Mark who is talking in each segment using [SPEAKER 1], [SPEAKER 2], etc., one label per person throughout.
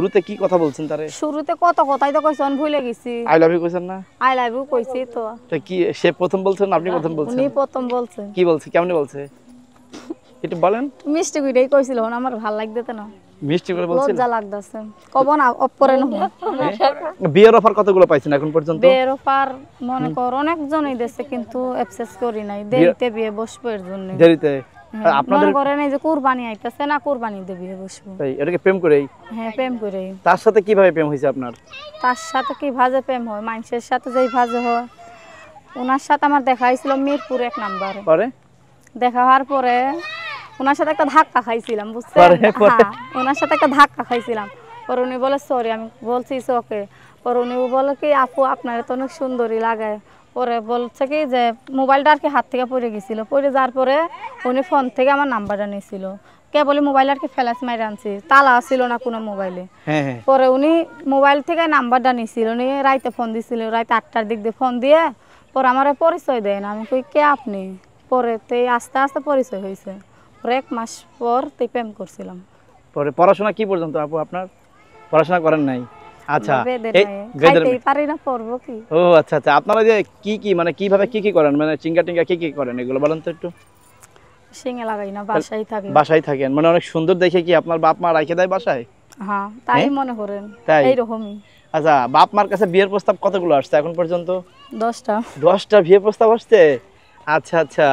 [SPEAKER 1] শুরুতে কি কথা বলছেন তারে?
[SPEAKER 2] শুরুতে কত কথাই তো কইছি, আমি ভুলে গেছি।
[SPEAKER 1] আই লাভ ইউ কইছেন না?
[SPEAKER 2] আই লাভ ইউ কইছি তো।
[SPEAKER 1] তো কি সে প্রথম বলছেন না আপনি প্রথম বলছেন?
[SPEAKER 2] উনি প্রথম বলছে।
[SPEAKER 1] কি বলছে, কেমনে বলছে একটু বলেন।
[SPEAKER 2] মিষ্টি কইটাই কইছিল, আমার ভাল লাগতেতে না।
[SPEAKER 1] মিষ্টি করে বলছেন?
[SPEAKER 2] লজ্জা লাগতাছে, কব না অফ করে না।
[SPEAKER 1] বিয়ের অফার কতগুলো পাইছেন এখন পর্যন্ত?
[SPEAKER 2] বিয়ের অফার মনে কর অনেকজনই দিয়েছে, কিন্তু অ্যাকসেস করি নাই। দেরিতে বিয়ে বসবো এর জন্য।
[SPEAKER 1] দেরিতে আপনাদের
[SPEAKER 2] মনে করেন এই যে কুরবানি আইতাছে না, কুরবানিতে বিয়ে বসবো।
[SPEAKER 1] তাই এটাকে প্রেম করেই?
[SPEAKER 2] হ্যাঁ, প্রেম করেই।
[SPEAKER 1] তার সাথে কিভাবে প্রেম হইছে আপনার?
[SPEAKER 2] তার সাথে কি ভাজে প্রেম হয়, মানুষের সাথে যেই ভাজে হয়। ওনার সাথে আমার দেখা হয়েছিল মিরপুর 1 নম্বরে।
[SPEAKER 1] পরে
[SPEAKER 2] দেখা হওয়ার পরে ওনার সাথে একটা ধাক্কা খাইছিলাম, বুঝছেন? হ্যাঁ, ওনার সাথে একটা ধাক্কা খাইছিলাম। পরে উনি বলে সরি, আমি বলছি ওকে। পরে উনি বলে কি আপু আপনার তো অনেক সুন্দরী লাগে। পরে বলছে কি যে মোবাইলটা আর কি হাত থেকে পড়ে গেছিল, পড়ে যাওয়ার পরে উনি ফোন থেকে আমার নাম্বারটা নিয়েছিল। কে বলে মোবাইল আর কি ফ্ল্যাশ মাইরে আনছি, তালা ছিল না কোনো মোবাইলে। পরে উনি মোবাইল থেকে নাম্বারটা নিয়েছিল, নিয়ে রাইতে ফোন দিছিল, রাইতে 8টার দিক দিয়ে ফোন দিয়ে। পরে আমার পরিচয় দেয় না, আমি কই কে আপনি? পরে তো আস্তে আস্তে পরিচয় হয়েছে। 1 মাস পর তো প্রেম করছিলাম।
[SPEAKER 1] পরে পড়াশোনা কি পর্যন্ত আপু আপনার? পড়াশোনা করেন নাই? আচ্ছা,
[SPEAKER 2] খাইতেই পারি না, পড়বো কি?
[SPEAKER 1] ও আচ্ছা আচ্ছা। আপনারা যে কি মানে কিভাবে কি করেন, মানে চিঙ্গা টিঙ্গা কি করেন এগুলো বলেন তো একটু।
[SPEAKER 2] শিঙে লাগাই না, বাসায় থাকি।
[SPEAKER 1] বাসায় থাকেন মানে অনেক সুন্দর দেখে কি আপনার বাপ মা রাখে দেয় বাসায়?
[SPEAKER 2] হ্যাঁ, তাই মনে করেন। এইরকমই।
[SPEAKER 1] আচ্ছা, বাপ মার কাছে বিয়ের প্রস্তাব কতগুলো আসছে এখন পর্যন্ত?
[SPEAKER 2] 10টা।
[SPEAKER 1] 10টা বিয়ের প্রস্তাব আসছে? আচ্ছা আচ্ছা।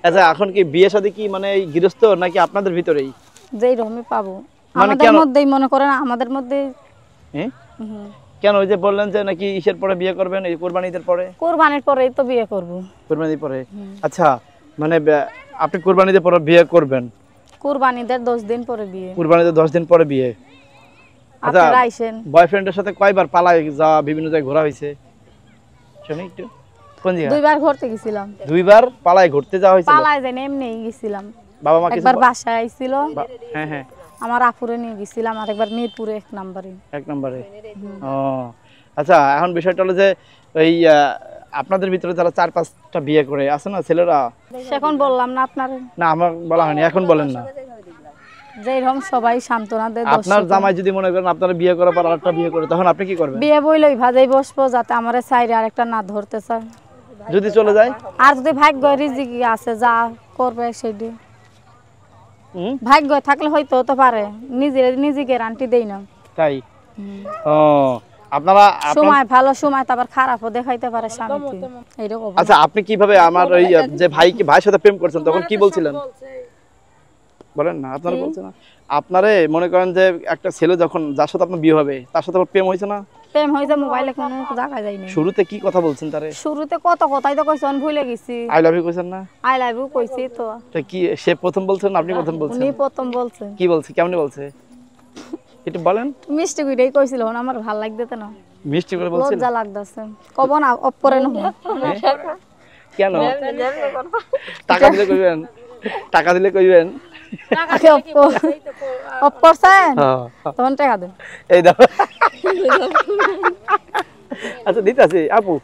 [SPEAKER 1] আচ্ছা, এখন কি বিয়ে শাদী কি মানে গৃহস্থ নাকি আপনাদের ভিতরেই?
[SPEAKER 2] যেই রকমই পাবো আমাদের মধ্যেই, মনে করেন আমাদের মধ্যেই।
[SPEAKER 1] কেন ওই যে বললেন যে নাকি ঈদের পরে বিয়ে করবেন, এই কুরবানির পরে?
[SPEAKER 2] কুরবানির পরেই তো বিয়ে করব।
[SPEAKER 1] কুরবানির পরে? আচ্ছা, মানে আপনি কুরবানির পরে বিয়ে করবেন?
[SPEAKER 2] কুরবানিদের 10 দিন পরে বিয়ে।
[SPEAKER 1] কুরবানিদের 10 দিন পরে বিয়ে। আচ্ছা,
[SPEAKER 2] আপনারা আইছেন?
[SPEAKER 1] বয়ফ্রেন্ডের সাথে কয়বার পালায় যাওয়া, বিভিন্ন জায়গায় ঘোরা হয়েছে শুনি একটু। কোন জায়গা?
[SPEAKER 2] 2বার ঘুরতে গেছিলাম।
[SPEAKER 1] 2বার পালায় ঘুরতে যাওয়া হয়েছিল?
[SPEAKER 2] পালায় যাই না, এমনিই গেছিলাম।
[SPEAKER 1] বাবা মা
[SPEAKER 2] একবার বাসায় আইছিল।
[SPEAKER 1] হ্যাঁ হ্যাঁ।
[SPEAKER 2] আমার আপুরে নিয়ে গেছিলাম, আর একবার মিরপুরে 1 নম্বরে।
[SPEAKER 1] 1 নম্বরে? ও আচ্ছা, এখন বিষয়টা হলো যে ওই আপনাদের ভিতরে যারা 4-5টা বিয়ে করে আছে না ছেলেরা,
[SPEAKER 2] এখন বললাম না আপনারে?
[SPEAKER 1] না, আমার বলা হয়নি, এখন বলেন না।
[SPEAKER 2] যেরকম সবাই সান্ত্বনা দেয়।
[SPEAKER 1] আপনার জামাই যদি মনে করেন আপনারা বিয়ে করার পর আরেকটা বিয়ে করে, তখন আপনি কি করবেন?
[SPEAKER 2] বিয়ে বইলেই ভাজাই বসবো, যাতে আমারে সাইরে আরেকটা না ধরতে চায়।
[SPEAKER 1] যদি চলে যায়?
[SPEAKER 2] আর যদি ভাগ্য রিজিক আছে যা করবে সেটি। ভাগ্য থাকলে হয়তো হতে পারে, নিজে গ্যারান্টি দেই না।
[SPEAKER 1] তাই? ও আপনারা
[SPEAKER 2] সময় ভালো সময় তো আবার খারাপও দেখাইতে পারে স্বামীকে, এইরকম।
[SPEAKER 1] আচ্ছা, আপনি কিভাবে আমার ওই যে ভাইয়ের সাথে প্রেম করছেন তখন কি বলছিলেন বলেন না? আপনারা বলছেন না আপনারে মনে করেন যে একটা ছেলে যখন যার সাথে আপনার বিয়ে হবে তার সাথে প্রেম হয়েছে না?
[SPEAKER 2] প্রেম হইছে, মোবাইলে কোনো জায়গা যায়নি।
[SPEAKER 1] শুরুতে কি কথা বলছেন তারে?
[SPEAKER 2] শুরুতে কত কথাই তো কইছি, আমি ভুলে গেছি।
[SPEAKER 1] আই লাভ ইউ কইছেন না?
[SPEAKER 2] আই লাভ ইউ কইছি তো।
[SPEAKER 1] তো কি সে প্রথম বলছেন না আপনি প্রথম বলছেন?
[SPEAKER 2] উনি প্রথম বলছে।
[SPEAKER 1] কি বলছে, কেমনে বলছে একটু বলেন।
[SPEAKER 2] মিষ্টি কইটাই কইছিল, আমার ভাল লাগতেতে না।
[SPEAKER 1] মিষ্টি করে বলছেন?
[SPEAKER 2] লজ্জা লাগতাছে, কব না অফ করে না।
[SPEAKER 1] কেন? টাকা দিলে কইবেন? টাকা দিলে কইবেন?
[SPEAKER 2] অফ করছেন তখন টাকা দেন।
[SPEAKER 1] এই দাও। আচ্ছা, দিতাছি আপু।